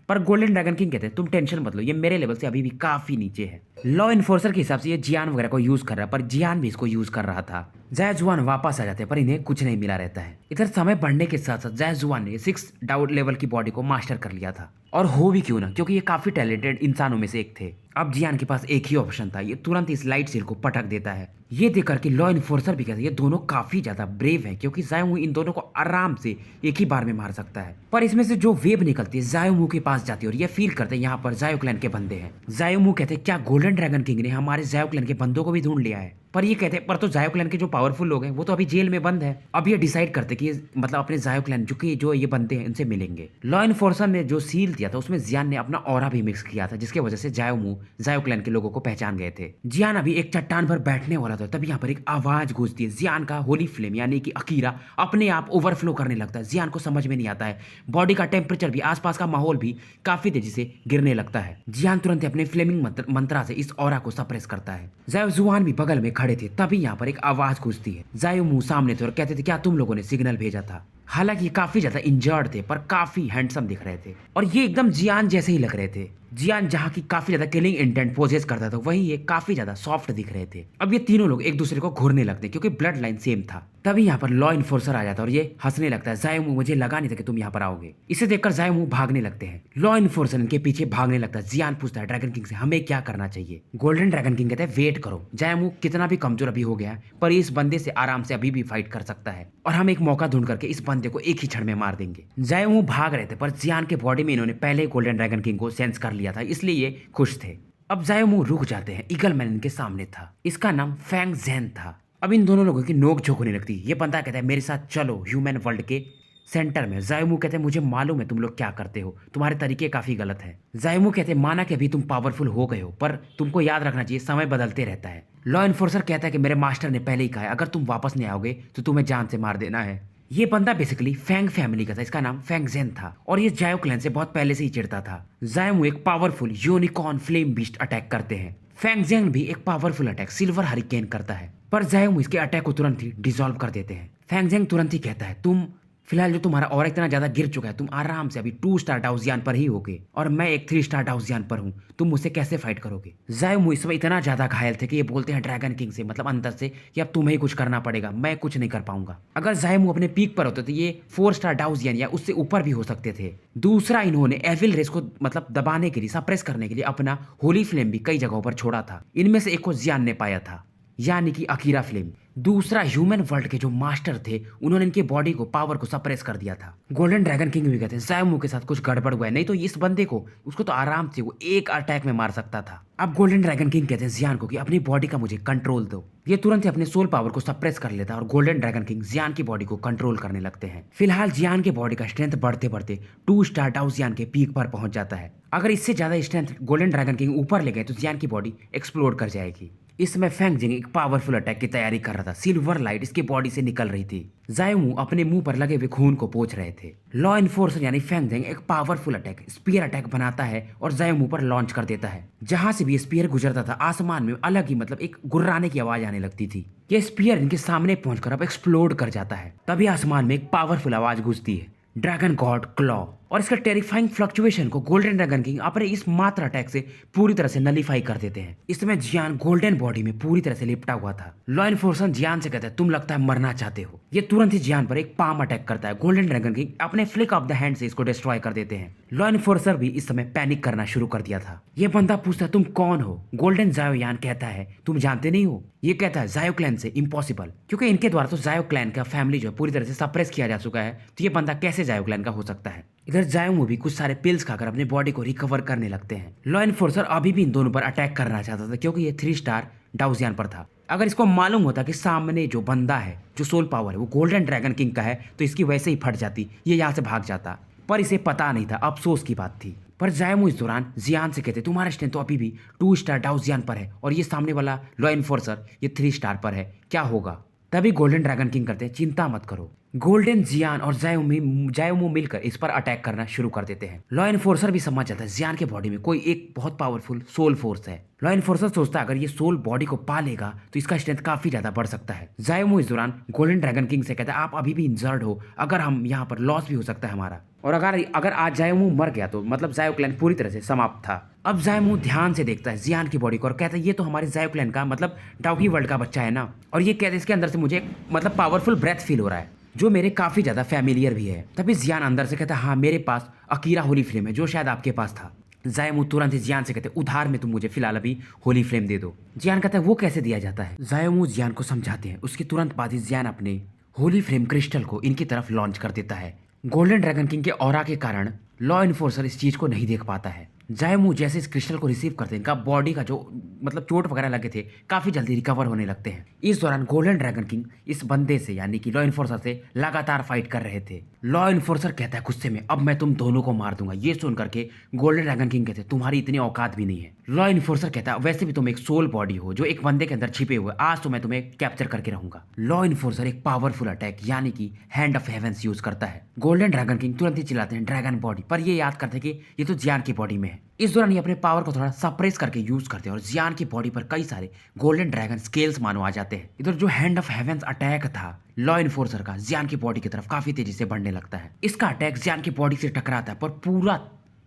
पर गोल्डन ड्रैगन किंग कहते हैं तुम टेंशन मत लो, ये मेरे लेवल से अभी भी काफी नीचे है। लॉ इन्फोर्सर के हिसाब से ये जियान वगैरह को यूज कर रहा है, पर जियान भी इसको यूज कर रहा था। जायजुआन वापस आ जाते हैं पर इन्हें कुछ नहीं मिला रहता है। इधर समय बढ़ने के साथ साथ जायजुआन ने 6 डाउट लेवल की बॉडी को मास्टर कर लिया था, और हो भी क्यों ना क्योंकि ये काफी टैलेंटेड इंसानों में से एक थे। अब जियान के पास एक ही ऑप्शन था, ये तुरंत इस लाइट सेल को पटक देता है। ये देखकर कि लॉ इन्फोर्सर भी कहते हैं ये दोनों काफी ज्यादा ब्रेव हैं क्योंकि जायोमू इन दोनों को आराम से एक ही बार में मार सकता है। पर इसमें से जो वेव निकलती है जायोमू के पास जाती है और ये फील करते हैं यहाँ पर जायो क्लैन के बंदे हैं। जायोमू कहते हैं क्या गोल्डन ड्रैगन किंग ने हमारे जायो क्लैन के बंदों को भी ढूंढ लिया है। पर ये कहते हैं पर तो जायो क्लैन के जो पावरफुल लोग हैं वो तो अभी जेल में बंद है। अब ये डिसाइड करते कि मतलब अपने जायो क्लैन जो ये बंदे हैं इनसे मिलेंगे। लॉ इन्फोर्सर ने जो सील दिया था उसमें जियान ने अपना ऑरा भी मिक्स किया था, जिसकी वजह से जायो क्लैन के लोगों को पहचान गए थे। जियान अभी एक चट्टान पर बैठने वाला था, तभी यहाँ पर एक आवाज गूंजती है। जियान का होली फ्लेम यानी कि अकीरा अपने आप ओवरफ्लो करने लगता है। जियान को समझ में नहीं आता है, बॉडी का टेम्परेचर भी आसपास का माहौल भी काफी तेजी से गिरने लगता है। जियान तुरंत अपने फ्लेमिंग मंत्रा से इस ऑरा को सप्रेस करता है। जायोजुआन भी बगल में खड़े थे, तभी यहाँ पर एक आवाज गूंजती है। जायोमू सामने थे और कहते थे क्या तुम लोगों ने सिग्नल भेजा था। हालांकि ये काफी ज्यादा इंजर्ड थे पर काफी हैंडसम दिख रहे थे और ये एकदम जियान जैसे ही लग रहे थे। जियान जहाँ की काफी ज्यादा किलिंग इंटेंट पोजेस करता था वहीं ये काफी ज्यादा सॉफ्ट दिख रहे थे। अब ये तीनों लोग एक दूसरे को घूरने लगते क्योंकि ब्लड लाइन सेम था। तभी यहाँ पर लॉ इन्फोर्सर आ जाता है और ये हंसने लगता है। जायोमू मुझे लगा नहीं था कि तुम यहाँ पर आओगे। इसे देखकर जायोमू भागने लगते हैं। लॉ इन्फोर्सर इनके पीछे भागने लगता है। जियान पूछता है ड्रैगन किंग से हमें क्या करना चाहिए। गोल्डन ड्रैगन किंग कहते हैं वेट करो, जायोमू कितना भी कमजोर अभी हो गया पर इस बंदे से आराम से अभी भी फाइट कर सकता है और हम एक मौका ढूंढ करके इस बंदे को एक ही क्षण में मार देंगे। जायोमू भाग रहे थे पर जियान के बॉडी में इन्होंने पहले गोल्डन ड्रैगन किंग को सेंस कर लिया था, इसलिए ये खुश थे। अब जायोमू रुक जाते हैं। ईगल मैन इनके सामने था, इसका नाम फैंग ज़ेन था। अब इन दोनों लोगों की नोक झोंक होने लगती। ये बंदा कहता है मेरे साथ चलो ह्यूमन वर्ल्ड के सेंटर में। जायोमू कहते हैं मुझे मालूम है तुम लोग क्या करते हो, तुम्हारे तरीके काफी गलत है। जायोमू कहते हैं माना कि अभी तुम पावरफुल हो गए हो पर तुमको याद रखना चाहिए समय बदलते रहता है। लॉ इन्फोर्सर कहता है कि मेरे मास्टर ने पहले ही कहा है अगर तुम वापस नहीं आओगे तो तुम्हें जान से मार देना है। ये बंदा बेसिकली फैंग फैमिली का था, इसका नाम फैंग ज़ेन था और ये जायो क्लैन से बहुत पहले से ही चिढ़ता था। जायोमू एक powerful unicorn flame beast attack करते हैं। फैंग ज़ेन भी एक पावरफुल अटैक सिल्वर हरिकेन करता है पर जायोमू इसके अटैक को तुरंत ही डिसॉल्व कर देते हैं। फैंग ज़ेन तुरंत ही कहता है तुम फिलहाल जो तुम्हारा और इतना ज्यादा गिर चुका है तुम आराम से अभी 2 स्टार डाउजियान पर ही होगे और मैं एक 3 स्टार डाउजियान पर हूँ, तुम मुझसे कैसे फाइट करोगे। जायोमू इस समय इतना ज्यादा घायल थे कि ये बोलते हैं ड्रैगन किंग से मतलब अंदर से कि अब तुम्हें ही कुछ करना पड़ेगा, मैं कुछ नहीं कर पाऊंगा। अगर जायोमू अपने पीक पर होते तो ये 4 स्टार डाउजियान या उससे ऊपर भी हो सकते थे। दूसरा इन्होंने एविल रेस को मतलब दबाने के लिए सप्रेस करने के लिए अपना होली फ्लेम भी कई जगहों पर छोड़ा था। इनमें से एक को जियान ने पाया था यानी कि अकीरा फ्लेम। दूसरा ह्यूमन वर्ल्ड के जो मास्टर थे उन्होंने इनके बॉडी को पावर को सप्रेस कर दिया था। गोल्डन ड्रैगन किंग भी कहते हैं जायोमू के साथ कुछ गड़बड़ हुआ है, नहीं तो इस बंदे को उसको तो आराम से वो एक अटैक में मार सकता था। अब गोल्डन ड्रैगन किंग कहते हैं जियान को कि अपनी बॉडी का मुझे कंट्रोल दो। ये तुरंत ही अपने सोल पावर को सप्रेस कर लेता है और गोल्डन ड्रैगन किंग जियान की बॉडी को कंट्रोल करने लगते हैं। फिलहाल जियान के बॉडी का स्ट्रेंथ बढ़ते बढ़ते 2 स्टार डाउजियान के पीक पर पहुंच जाता है। अगर इससे ज्यादा स्ट्रेंथ गोल्डन ड्रैगन किंग ऊपर ले गए तो जियान की बॉडी एक्सप्लोड कर जाएगी। इस समय फैंग जिंग एक पावरफुल अटैक की तैयारी कर रहा था। सिल्वर लाइट इसके बॉडी से निकल रही थी। जायोमू अपने मुंह पर लगे हुए खून को पोंछ रहे थे। लॉ इन्फोर्सर यानी फैंग जिंग एक पावरफुल अटैक स्पीयर अटैक बनाता है और जायोमू पर लॉन्च कर देता है। जहां से भी स्पीयर गुजरता था आसमान में अलग ही मतलब एक गुर्राने की आवाज आने लगती थी। ये स्पीयर इनके सामने पहुंचकर अब एक्सप्लोड कर जाता है। तभी आसमान में एक पावरफुल आवाज गूंजती है, ड्रैगन गॉड क्लॉ। और इसका टेरिफाइंग फ्लक्चुएशन को गोल्डन ड्रैगन किंग अपने इस मात्र अटैक से पूरी तरह से नलीफाई कर देते हैं। इस समय जियान गोल्डन बॉडी में पूरी तरह से लिपटा हुआ था। लॉ एनफोर्सर जियान से कहता है तुम लगता है मरना चाहते हो। ये तुरंत ही जियान पर एक पाम अटैक करता है। गोल्डन ड्रैगन किंग अपने फ्लिक ऑफ द हैंड से इसको डिस्ट्रॉय कर देते हैं। लॉ एनफोर्सर भी इस समय पैनिक करना शुरू कर दिया था। ये बंदा पूछता है तुम कौन हो। गोल्डन जायोयान कहता है तुम जानते नहीं हो। ये कहता है जायो क्लैन से इम्पॉसिबल, क्योंकि इनके द्वारा तो जायो क्लैन का फैमिली जो है पूरी तरह से सप्रेस किया जा चुका है, तो ये बंदा कैसे जायो क्लैन का हो सकता है। इधर जायोमू भी कुछ सारे पिल्स खाकर अपने बॉडी को रिकवर करने लगते हैं। लॉ एनफोर्सर अभी भी इन दोनों पर अटैक करना चाहता था, क्योंकि ये 3 स्टार डाउजियान पर था। अगर इसको मालूम होता कि सामने जो बंदा है, जो सोल पावर है, वो गोल्डन ड्रैगन किंग का है, तो इसकी वैसे ही फट जाती, ये यहाँ से भाग जाता। पर इसे पता नहीं था, अफसोस की बात थी। पर जायमू इस दौरान जियान से कहते तुम्हारा स्ट्रेंथ तो अभी भी 2 स्टार डाउजियान पर है और ये सामने वाला लॉ एनफोर्सर ये 3 स्टार पर है, क्या होगा। तभी गोल्डन ड्रैगन किंग करते हैं चिंता मत करो। गोल्डन जियान और जायोमू मिलकर इस पर अटैक करना शुरू कर देते हैं। लॉ एनफोर्सर भी समझ जाता है जियान के बॉडी में कोई एक बहुत पावरफुल सोल फोर्स है। लॉ एनफोर्सर सोचता है अगर ये सोल बॉडी को पा लेगा तो इसका स्ट्रेंथ काफी ज्यादा बढ़ सकता है। जायोमू इस दौरान गोल्डन ड्रैगन किंग से कहता है आप अभी भी इंजर्ड हो, अगर हम यहाँ पर लॉस भी हो सकता है हमारा, और अगर आज जायोमू मर गया तो मतलब जायो क्लैन पूरी तरह से समाप्त था। अब जायोमू ध्यान से देखता है जियान की बॉडी को और कहता है ये तो हमारे जायो क्लैन का मतलब डाउगी वर्ल्ड का बच्चा है ना। और ये कहते हैं इसके अंदर से मुझे मतलब पावरफुल ब्रेथ फील हो रहा है जो मेरे काफी ज्यादा फैमिलियर भी है। तभी जियान अंदर से कहता है हाँ मेरे पास अकीरा होली फ्लेम है जो शायद आपके पास था। जायोमू तुरंत ही जियान से कहते हैं उधार में तुम मुझे फिलहाल अभी होली फ्लेम दे दो। जियान कहता है वो कैसे दिया जाता है। जायोमू जियान को समझाते हैं। उसके तुरंत बाद ही जियान अपने होली फ्लेम क्रिस्टल को इनकी तरफ लॉन्च कर देता है। गोल्डन ड्रैगन किंग के ऑरा के कारण लॉ एनफोर्सर इस चीज को नहीं देख पाता है। जायोमू जैसे इस क्रिस्टल को रिसीव करते हैं इनका बॉडी का जो मतलब चोट वगैरह लगे थे काफी जल्दी रिकवर होने लगते हैं। इस दौरान गोल्डन ड्रैगन किंग इस बंदे से यानी कि लॉ एनफोर्सर से लगातार फाइट कर रहे थे। लॉ एनफोर्सर कहता है गुस्से में अब मैं तुम दोनों को मार दूंगा। ये सुन करके गोल्डन ड्रैगन किंग कहते तुम्हारी इतनी औकात भी नहीं है। लॉ एनफोर्सर कहता है वैसे भी तुम एक सोल बॉडी हो जो एक बंदे के अंदर छिपे हुए, आज तो मैं तुम्हें कैप्चर करके रहूंगा। लॉ एनफोर्सर एक पावरफुल अटैक यानी कि हैंड ऑफ हेवेंस यूज करता है। गोल्डन ड्रैगन किंग तुरंत ही चिल्लाते हैं ड्रैगन बॉडी, पर ये याद करते हैं कि ये तो जियान की बॉडी में है। इस दौरान ये अपने पावर को थोड़ा सप्रेस करके यूज करते हैं और जियान की बॉडी पर कई सारे गोल्डन ड्रैगन स्केल्स मानो आ जाते हैं। इधर जो हैंड ऑफ हेवेंस अटैक था लॉ एनफोर्सर का जियान की बॉडी की तरफ काफी तेजी से बढ़ने लगता है। इसका अटैक जियान की बॉडी से टकराता है पर पूरा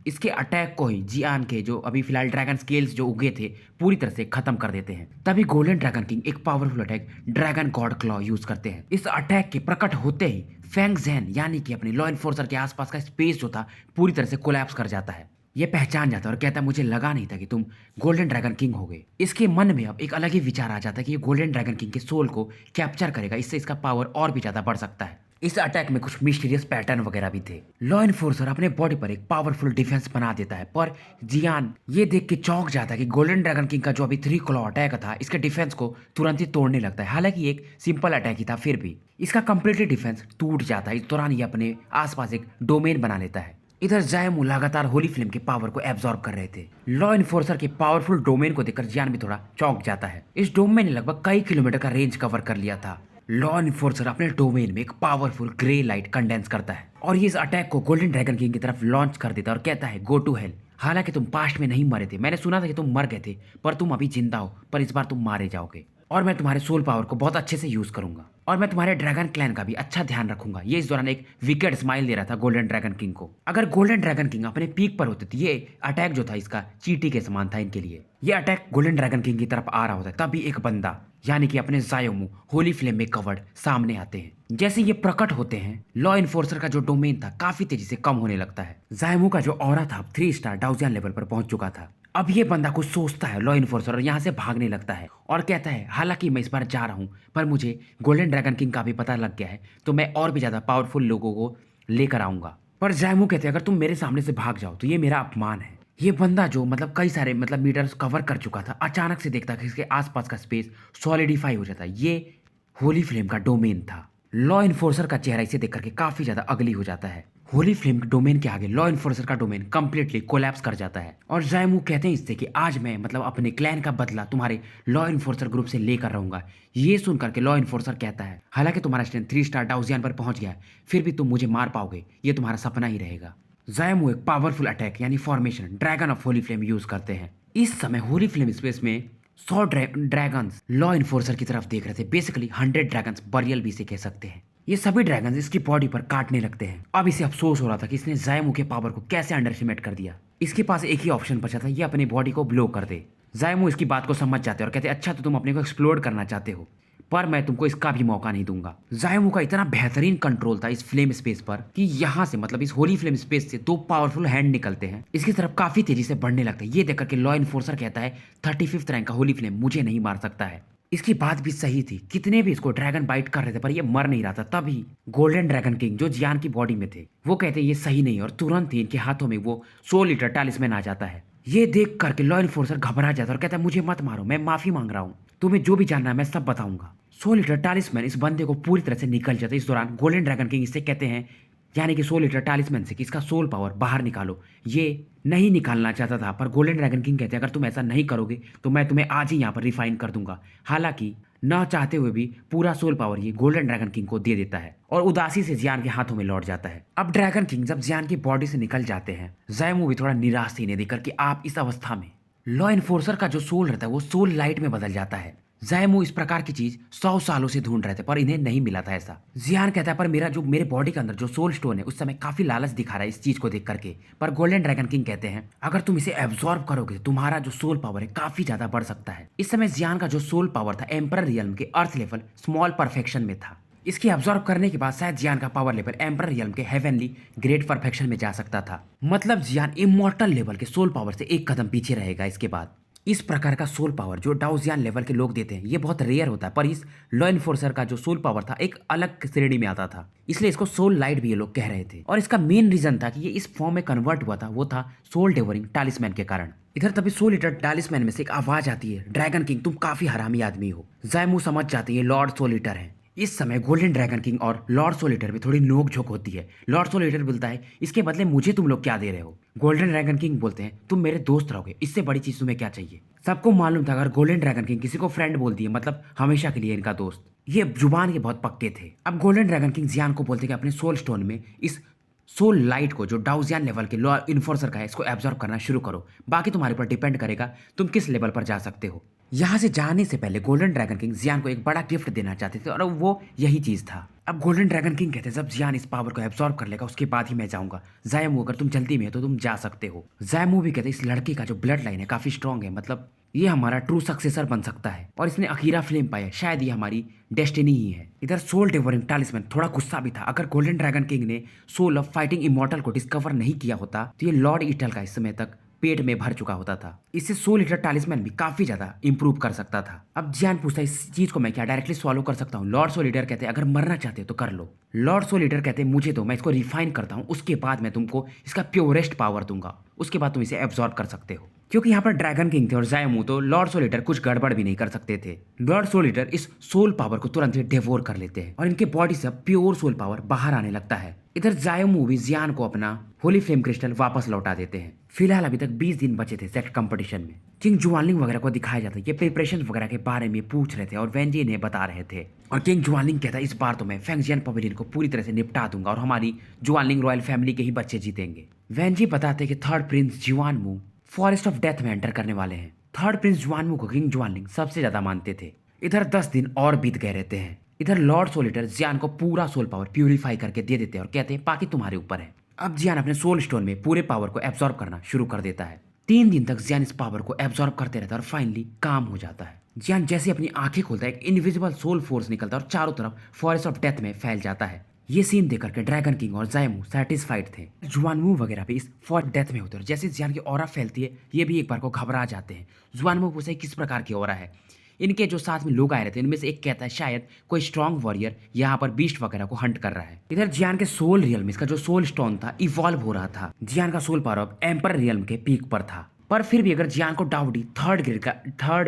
इसके अटैक को ही जियान के जो अभी फिलहाल ड्रैगन स्केल्स जो उगे थे पूरी तरह से खत्म कर देते हैं। तभी गोल्डन ड्रैगन किंग एक powerful attack dragon god claw use करते हैं। इस अटैक के प्रकट होते ही फेंग ज़ेन यानी कि अपने लॉ एनफोर्सर के आसपास का स्पेस जो था पूरी तरह से कोलैप्स कर जाता है। ये पहचान जाता है और कहता है मुझे लगा नहीं था कि तुम गोल्डन ड्रैगन किंग होगे। इसके मन में अब एक अलग ही विचार आ जाता है कि ये गोल्डन ड्रैगन किंग के सोल को कैप्चर करेगा, इससे इसका पावर और भी ज्यादा बढ़ सकता है। इस अटैक में कुछ मिस्टीरियस पैटर्न वगैरह भी थे। लॉ एनफोर्सर अपने बॉडी पर एक पावरफुल डिफेंस बना देता है, पर जियान ये देख के चौंक जाता है कि गोल्डन ड्रैगन किंग का जो अभी 3 क्लॉ अटैक था इसके डिफेंस को तुरंत ही तोड़ने लगता है। हालांकि एक सिंपल अटैक ही था फिर भी इसका कंप्लीटली डिफेंस टूट जाता है। इस दौरान ये अपने आसपास एक डोमेन बना लेता है। इधर जायोमू लगातार होली फ्लेम के पावर को एब्जॉर्ब कर रहे थे। लॉ एनफोर्सर के पावरफुल डोमेन को देखकर जियान भी थोड़ा चौंक जाता है। इस डोमेन ने लगभग कई किलोमीटर का रेंज कवर कर लिया था। लॉ एनफोर्सर अपने डोमेन में एक पावरफुल ग्रे लाइट कंडेंस करता है और ये इस अटैक को गोल्डन ड्रैगन किंग की तरफ लॉन्च कर देता है और कहता है गो टू हेल। हालांकि तुम पास्ट में नहीं मरे थे, मैंने सुना था कि तुम मर गए थे, पर तुम अभी जिंदा हो, पर इस बार तुम मारे जाओगे और मैं तुम्हारे सोल पावर को बहुत अच्छे से यूज करूंगा और मैं तुम्हारे ड्रैगन क्लैन का भी अच्छा ध्यान रखूंगा। ये इस दौरान एक विकेट स्माइल दे रहा था गोल्डन ड्रैगन किंग को। अगर गोल्डन ड्रैगन किंग अपने पीक पर होते तो ये अटैक जो था इसका चींटी के समान था इनके लिए। ये अटैक गोल्डन ड्रैगन किंग की तरफ आ रहा होता है, तभी एक बंदा यानी कि अपने जायोमू होली फ्लेम में कवर्ड सामने आते हैं। जैसे ये प्रकट होते हैं लॉ एनफोर्सर का जो डोमेन था काफी तेजी से कम होने लगता है। जायोमू का जो ऑरा था 3 स्टार डाउजियन लेवल पर पहुंच चुका था। अब ये बंदा कुछ सोचता है लॉ एनफोर्सर और यहाँ से भागने लगता है और कहता है हालांकि मैं इस बार जा रहा हूँ पर मुझे गोल्डन ड्रैगन किंग का भी पता लग गया है तो मैं और भी ज्यादा पावरफुल लोगों को लेकर आऊंगा। पर जायोमू कहते हैं अगर तुम मेरे सामने से भाग जाओ तो ये मेरा अपमान है। ये बंदा जो मतलब कई सारे मतलब मीटर्स कवर कर चुका था अचानक से देखता कि इसके आसपास का स्पेस सॉलिडिफाई हो जाता है। ये होली फ्लेम का डोमेन था। लॉ एनफोर्सर का चेहरा इसे देख करके काफी ज्यादा अगली हो जाता है। होली फ्लेम डोमेन के आगे लॉ एनफोर्सर का डोमेन कंप्लीटली कोलैप्स कर जाता है और जायोमू कहते हैं इससे कि आज मैं मतलब अपने क्लैन का बदला तुम्हारे लॉ एनफोर्सर ग्रुप से लेकर रहूंगा। ये सुनकर के लॉ एनफोर्सर कहता है हालांकि तुम्हारा स्ट्रेंथ 3 स्टार डाउजियन पर पहुंच गया है फिर भी तुम मुझे मार पाओगे, ये तुम्हारा सपना ही रहेगा। जायोमू एक पावरफुल अटैक यानी formation dragon of Holi flame use करते हैं। इस समय होली फ्लेम स्पेस में 100 ड्रैगन्स लॉ एनफोर्सर की तरफ देख रहे थे। बेसिकली 100 ड्रैगन्स बरियल भी से कह सकते हैं। ये सभी ड्रैगन इसकी बॉडी पर काटने लगते हैं। अब इसे अफसोस हो रहा था कि इसने जायमू के पावर को कैसे अंडर एस्टिमेट कर दिया। इसके पास एक ही ऑप्शन बचा था, ये अपनी बॉडी को ब्लो कर दे। जायमू इसकी बात को समझ जाते और कहते अच्छा तो तुम अपने को एक्सप्लोर करना चाहते हो, पर मैं तुमको इसका भी मौका नहीं दूंगा। जायमू का इतना बेहतरीन कंट्रोल था इस फ्लेम स्पेस पर कि यहाँ से मतलब इस होली फ्लेम स्पेस से 2 पावरफुल हैंड निकलते हैं, इसकी तरफ काफी तेजी से बढ़ने लगते हैं। ये देखकर के लॉ इन्फोर्सर कहता है 35th रैंक का होली फ्लेम मुझे नहीं मार सकता है। इसकी बात भी सही थी, कितने भी इसको ड्रैगन बाइट कर रहे थे पर ये मर नहीं रहा था। तभी गोल्डन ड्रैगन किंग जो जियान की बॉडी में थे वो कहते ये सही नहीं, और तुरंत ही इनके हाथों में वो 100 लीटर टालिस्मैन आ जाता है। ये देख करके लॉ इन्फोर्सर घबरा जाता है और कहता है मुझे मत मारो, मैं माफी मांग रहा हूँ, तुम्हें जो भी जानना है मैं सब बताऊंगा। 100 लीटर टालिस्मैन इस बंदे को पूरी तरह से निकल जाता है। इस दौरान गोल्डन ड्रैगन किंग इससे कहते हैं यानी कि 100 लीटर टालिस्मैन से कि इसका सोल पावर बाहर निकालो। ये नहीं निकालना चाहता था, पर गोल्डन ड्रैगन किंग कहते हैं अगर तुम ऐसा नहीं करोगे तो मैं तुम्हें आज ही यहाँ पर रिफाइन कर दूंगा। हालांकि न चाहते हुए भी पूरा सोल पावर ये गोल्डन ड्रैगन किंग को दे देता है और उदासी से जियान के हाथों में लौट जाता है। अब ड्रैगन किंग जब जियान की बॉडी से निकल जाते हैं, जायमू भी थोड़ा निराश थी इन्हें देखकर कि आप इस अवस्था में। लॉ इन्फोर्सर का जो सोल रहता है वो सोल लाइट में बदल जाता है। जायमू इस प्रकार की चीज 100 सालों से ढूंढ रहे थे पर इन्हें नहीं मिला था ऐसा। जियान कहता है पर मेरे बॉडी के अंदर जो सोल स्टोन है उस समय काफी लालच दिखा रहा है इस चीज को देख करके। पर गोल्डन ड्रैगन किंग कहते हैं अगर तुम इसे एब्जॉर्ब करोगे तुम्हारा जो सोल पावर है काफी ज्यादा बढ़ सकता है। इस समय जियान का जो सोल पावर था एम्परर रियल्म के अर्थ लेवल स्मॉल परफेक्शन में था। इसके एब्जॉर्ब करने के बाद शायद जियान का पावर लेवल एम्परर रियल्म के हेवनली ग्रेट परफेक्शन में जा सकता था। मतलब जियान इमॉर्टल लेवल के सोल पावर से एक कदम पीछे रहेगा इसके बाद। इस प्रकार का सोल पावर जो डाउजियान लेवल के लोग देते हैं ये बहुत रेयर होता है, पर इस लॉ इन्फोर्सर का जो सोल पावर था एक अलग श्रेणी में आता था, इसलिए इसको सोल लाइट भी ये लोग कह रहे थे। और इसका मेन रीजन था कि ये इस फॉर्म में कन्वर्ट हुआ था वो था सोल डेवरिंग टालिस्मैन के कारण। इधर तभी 100 लीटर टालिस्मैन में से एक आवाज आती है ड्रैगन किंग तुम काफी हरामी आदमी हो। जायमू समझ जाते हैं लॉर्ड 100 लीटर है। इस समय गोल्डन ड्रैगन किंग और लॉर्ड 100 लीटर में थोड़ी नोक झोंक होती है। लॉर्ड 100 लीटर बोलता है इसके बदले मुझे तुम लोग क्या दे रहे हो। गोल्डन ड्रैगन किंग बोलते हैं तुम मेरे दोस्त रहोगे, इससे बड़ी चीज तुम्हें क्या चाहिए। सबको मालूम था अगर गोल्डन ड्रैगन किंग किसी को फ्रेंड बोल दिए मतलब हमेशा के लिए इनका दोस्त। ये जुबान के बहुत पक्के थे। अब गोल्डन ड्रैगन किंग जियान को बोलते कि अपने सोल स्टोन में इस सोल लाइट को जो डाउजियान लेवल के लॉ इन्फोर्सर का है इसको एब्जॉर्ब करना शुरू करो, बाकी तुम्हारे ऊपर डिपेंड करेगा तुम किस लेवल पर जा सकते हो। यहाँ से जाने से पहले गोल्डन ड्रैगन किंग जियान को एक बड़ा गिफ्ट देना चाहते थे और वो यही चीज था। अब गोल्डन ड्रैगन किंग कहते हैं जब जियान इस पावर को एब्जॉर्ब कर लेगा उसके बाद ही मैं जाऊंगा। जायमू अगर तुम जल्दी में हो तो तुम जा सकते हो। जायमू भी कहते हैं इस लड़के का जो ब्लड लाइन है काफी स्ट्रॉन्ग है, मतलब ये हमारा ट्रू सक्सेसर बन सकता है और इसने अखीरा फ्लेम पाया, शायद ये हमारी डेस्टिनी ही है। इधर सोल डेवरिंग टालिस्मैन थोड़ा गुस्सा भी था। अगर गोल्डन ड्रैगन किंग ने सोल ऑफ फाइटिंग इमॉर्टल को डिस्कवर नहीं किया होता तो ये लॉर्ड ईटल का इस समय तक पेट में भर चुका होता था। इससे 100 लीटर टालिस्मैन भी काफी ज्यादा इंप्रूव कर सकता था। अब जियान पूछता है इस चीज को मैं क्या डायरेक्टली सॉल्व कर सकता हूँ। लॉर्ड 100 लीटर कहते हैं अगर मरना चाहते हो तो कर लो। लॉर्ड 100 लीटर कहते हैं मुझे तो मैं इसको रिफाइन करता हूँ, उसके बाद मैं तुमको इसका प्योरेस्ट पावर दूंगा, उसके बाद तुम इसे एब्जॉर्ब कर सकते हो। क्योंकि यहाँ पर ड्रैगन किंग थे और जायमू तो लॉर्ड 100 लीटर कुछ गड़बड़ भी नहीं कर सकते थे। लॉर्ड 100 लीटर इस सोल पावर को तुरंत ही डेवोर कर लेते हैं और इनके बॉडी से प्योर सोल पावर बाहर आने लगता है। इधर जायमू भी जियान को अपना होली फ्लेम क्रिस्टल वापस लौटा देते हैं। फिलहाल अभी तक 20 दिन बचे थे सेट कंपटीशन में। किंग जुआनलिंग वगैरह को दिखाया जाता है, ये प्रिपरेशन वगैरह के बारे में पूछ रहे थे और वेंजी इन्हें बता रहे थे। और किंग जुआनलिंग कहता है इस बार तो मैं फेंगजियन पवेलियन को पूरी तरह से निपटा दूंगा और हमारी जुआनलिंग रॉयल फैमिली के ही बच्चे जीतेंगे। वेंजी बताते हैं कि थर्ड प्रिंस जुआनमू फॉरेस्ट ऑफ डेथ में एंटर करने वाले हैं। थर्ड प्रिंस जुआनमू को किंग जुआनलिंग सबसे ज्यादा मानते थे। इधर 10 दिन और बीत गए रहते हैं। इधर लॉर्ड 100 लीटर जियान को पूरा सोल पावर प्यूरिफाई करके दे देते हैं और कहते हैं बाकी तुम्हारे ऊपर है। अब जियान अपने सोल स्टोन में पूरे पावर को एब्जॉर्ब करना शुरू कर देता है। 3 दिन तक जियान इस पावर को एब्जॉर्ब करते रहता है और फाइनली काम हो जाता है। जियान जैसे अपनी आंखें खोलता है एक इनविजिबल सोल फोर्स निकलता है और चारों तरफ फॉरेस्ट ऑफ डेथ में फैल जाता है। ये सीन देखकर के ड्रैगन किंग और जायमू सेटिस्फाइड थे। जुआनमू वगैरह भी इस फॉरेस्ट डेथ में होते हैं और जैसे जियान की ऑरा फैलती है ये भी एक बार को घबरा जाते हैं। जुआनमू पूछता है किस प्रकार की ऑरा है। इनके जो साथ में लोग आए रहते हैं इनमें से एक कहता है शायद कोई स्ट्रॉन्ग वॉरियर यहाँ पर बीस्ट वगैरह को हंट कर रहा है। इधर जियान के सोल रियल्म इसका जो सोल स्टोन था इवॉल्व हो रहा था। जियान का सोल पावर अब एम्पर रियल्म के पीक पर था, पर फिर भी अगर जियान को डाउडी थर्ड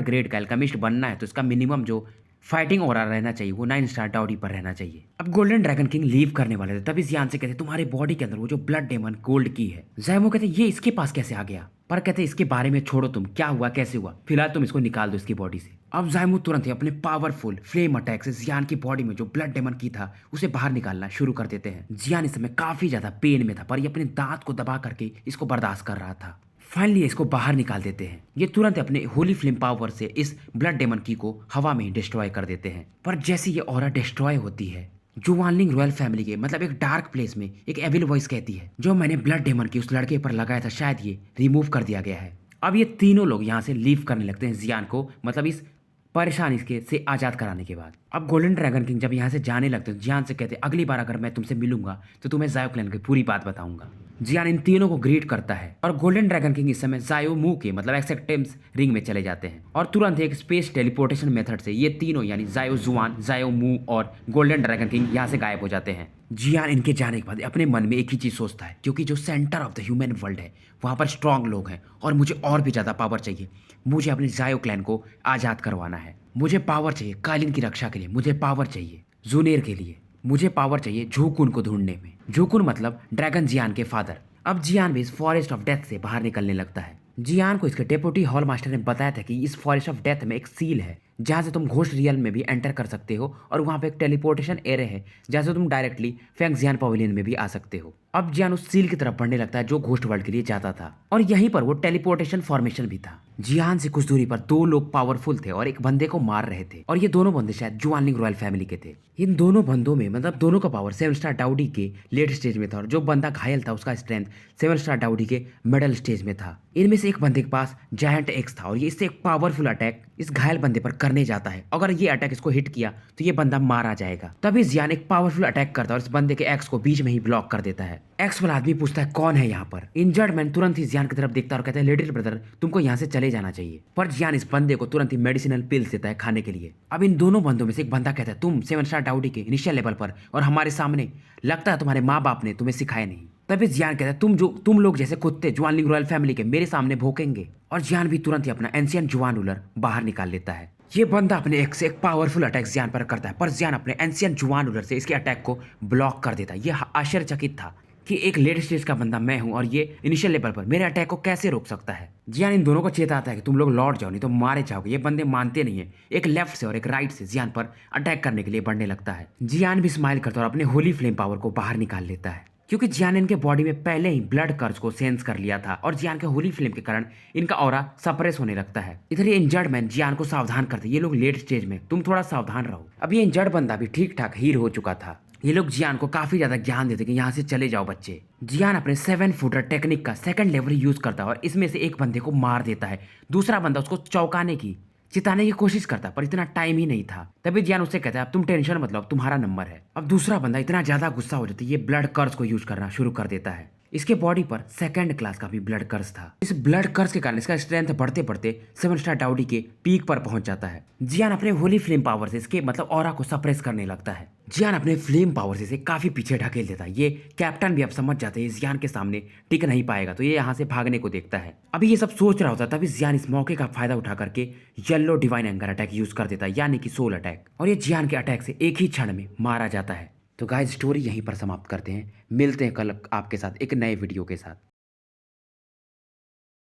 ग्रेड का एल्केमिस्ट बनना है तो इसका मिनिमम जो फाइटिंग ऑरा रहना चाहिए वो 9 स्टार डाउडी पर रहना चाहिए। अब गोल्डन ड्रैगन किंग लीव करने वाले थे तभी जियान से कहते तुम्हारे बॉडी के अंदर वो जो ब्लड डेमन गोल्ड की है। जायमू कहते ये इसके पास कैसे आ गया, पर कहते इसके बारे में छोड़ो, तुम क्या हुआ कैसे हुआ, फिलहाल तुम इसको निकाल दो इसकी बॉडी से। अब जायमू तुरंत ही अपने पावरफुल फ्लेम अटैक से जियान की बॉडी में जो ब्लड डेमन की था उसे बाहर निकालना शुरू कर देते हैं। जियान इस समय काफी ज्यादा पेन में था पर ये अपने दांत को दबा करके इसको बर्दाश्त कर रहा था। फाइनली इसको बाहर निकाल देते हैं। ये तुरंत अपने होली फ्लेम पावर से इस ब्लड डेमन की को हवा में ही डिस्ट्रॉय कर देते हैं। पर जैसे ये ऑरा डिस्ट्रॉय होती है जुवानलिंग रॉयल फैमिली के मतलब एक डार्क प्लेस में एक एविल वॉइस कहती है, जो मैंने ब्लड डेमन की उस लड़के पर लगाया था शायद ये रिमूव कर दिया गया है। अब ये तीनों लोग यहाँ से लीव करने लगते हैं जियान को मतलब इस परेशानी के से आज़ाद कराने के बाद। अब गोल्डन ड्रैगन किंग जब यहाँ से जाने लगते हैं जियान से कहते हैं अगली बार अगर मैं तुमसे मिलूंगा तो तुम्हें जायो क्लैन की पूरी बात बताऊंगा। जियान इन तीनों को ग्रीट करता है और गोल्डन ड्रैगन किंग इस समय जायो मू के मतलब एक्सेप्टेंस रिंग में चले जाते हैं और तुरंत एक स्पेस टेलीपोर्टेशन मेथड से ये तीनों यानी जायो जुआन, जायो मू और गोल्डन ड्रैगन किंग यहाँ से गायब हो जाते हैं। जियान इनके जाने के बाद अपने मन में एक ही चीज सोचता है, क्योंकि जो centre of the human world है वहाँ पर स्ट्रांग लोग हैं और मुझे और भी ज़्यादा पावर चाहिए। मुझे अपने जायो क्लैन को आज़ाद करवाना है। मुझे पावर चाहिए कालिन की रक्षा के लिए, मुझे पावर चाहिए जुनेर के लिए, मुझे पावर चाहिए झोकुन को ढूंढने में। झोकुन मतलब ड्रैगन जियान के फादर। अब जियान भी इस फॉरेस्ट ऑफ डेथ से बाहर निकलने लगता है। जियान को इसके डेप्यूटी हॉल मास्टर ने बताया था कि इस फॉरेस्ट ऑफ डेथ में एक सील है जहाँ से तुम घोस्ट रियल में भी एंटर कर सकते हो और वहाँ पे एक टेलीपोर्टेशन एरे है जहाँ से तुम डायरेक्टली फेंग जियान पवेलियन में भी आ सकते हो। अब जियान उस सील की तरफ बढ़ने लगता है जो घोस्ट वर्ल्ड के लिए जाता था और यहीं पर वो टेलीपोर्टेशन फॉर्मेशन भी था। जियान से कुछ दूरी पर दो लोग पावरफुल थे और एक बंदे को मार रहे थे और ये दोनों बंदे शायद जुआनलिंग रॉयल फैमिली के थे। इन दोनों बंदों में मतलब दोनों का पावर 7 स्टार डाउडी के लेट स्टेज में था और जो बंदा घायल था उसका स्ट्रेंथ 7 स्टार डाउडी के मिडल स्टेज में था। इनमें से एक बंदे के पास जायंट एक्स था और ये इससे एक पावरफुल अटैक इस घायल बंदे पर करने जाता है। अगर ये अटैक इसको हिट किया तो ये बंदा मारा जाएगा। तभी जियान एक पावरफुल अटैक करता है और इस बंदे के एक्स को बीच में ही ब्लॉक कर देता है। एक्स वाला आदमी पूछता है कौन है यहाँ पर। इंजर्ड मैन तुरंत ही जियान की तरफ देखता है और कहता है लिटिल ब्रदर तुमको यहाँ से चले जाना चाहिए। पर जियान इस बंदे को तुरंत ही मेडिसिनल पिल्स देता है खाने के लिए। अब इन दोनों बंदों में से एक बंदा कहता है तुम 7 स्टार डाउडी के इनिशियल लेवल पर और हमारे सामने, लगता है तुम्हारे माँ बाप ने तुम्हें सिखाया नहीं। तभी जियान कहता है तुम लोग जैसे कुत्ते जुआनलिंग रॉयल फैमिली के मेरे सामने भौंकेंगे। और जियान भी तुरंत ही अपना एंशियंट जुआन रूलर बाहर निकाल लेता है। ये बंदा अपने एक से एक पावरफुल अटैक जियान पर करता है पर जियान अपने एंशियंट जुआन रूलर से इसके अटैक को ब्लॉक कर देता है। ये आश्चर्यचकित था कि एक लेट स्टेज का बंदा मैं हूं और ये इनिशियल लेवल पर मेरे अटैक को कैसे रोक सकता है। जियान इन दोनों को चेताता है कि तुम लोग लौट जाओ नहीं तो मारे जाओगे। ये बंदे मानते नहीं है। एक लेफ्ट से और एक राइट से जियान पर अटैक करने के लिए बढ़ने लगता है। जियान भी स्माइल करता है और अपने होली फ्लेम पावर को बाहर निकाल लेता है, क्योंकि जियान इनके बॉडी में पहले ही ब्लड कर्ज को सेंस कर लिया था और जियान के होली फ्लेम के कारण इनका ऑरा सप्रेस होने लगता है। इधर ये इंजर्ड मैन जियान को सावधान करते, ये लोग लेट स्टेज में, तुम थोड़ा सावधान रहो। अब ये इंजर्ड बंदा भी ठीक ठाक हील हो चुका था। ये लोग जियान को काफी ज्यादा ज्ञान देते कि यहाँ से चले जाओ बच्चे। जियान अपने 7 फुटर टेक्निक का सेकंड लेवल यूज करता है और इसमें से एक बंदे को मार देता है। दूसरा बंदा उसको चौंकाने की चिताने की कोशिश करता पर इतना टाइम ही नहीं था। तभी जियान उससे कहता है अब तुम टेंशन मत लो, अब तुम्हारा नंबर है। अब दूसरा बंदा इतना ज्यादा गुस्सा हो जाता है ये ब्लड कर्ज को यूज करना शुरू कर देता है। इसके बॉडी पर सेकंड क्लास का भी ब्लड कर्ज था। इस ब्लड कर्ज के कारण इसका स्ट्रेंथ बढ़ते बढ़ते 7 स्टार डाउडी के पीक पर पहुंच जाता है। जियान अपने होली फ्लेम पावर से इसके मतलब ऑरा को सप्रेस करने लगता है। जियान अपने फ्लेम पावर से इसे काफी पीछे ढकेल देता है। ये कैप्टन भी अब समझ जाते हैं जियान के सामने टिक नहीं पाएगा तो ये यहाँ से भागने को देखता है। अभी ये सब सोच रहा होता है तभी जियान इस मौके का फायदा उठा करके yellow divine anger attack use कर देता है यानी कि सोल अटैक, और ये जियान के अटैक से एक ही क्षण में मारा जाता है। तो गाइस स्टोरी यहीं पर समाप्त करते हैं। मिलते हैं कल आपके साथ एक नए वीडियो के साथ।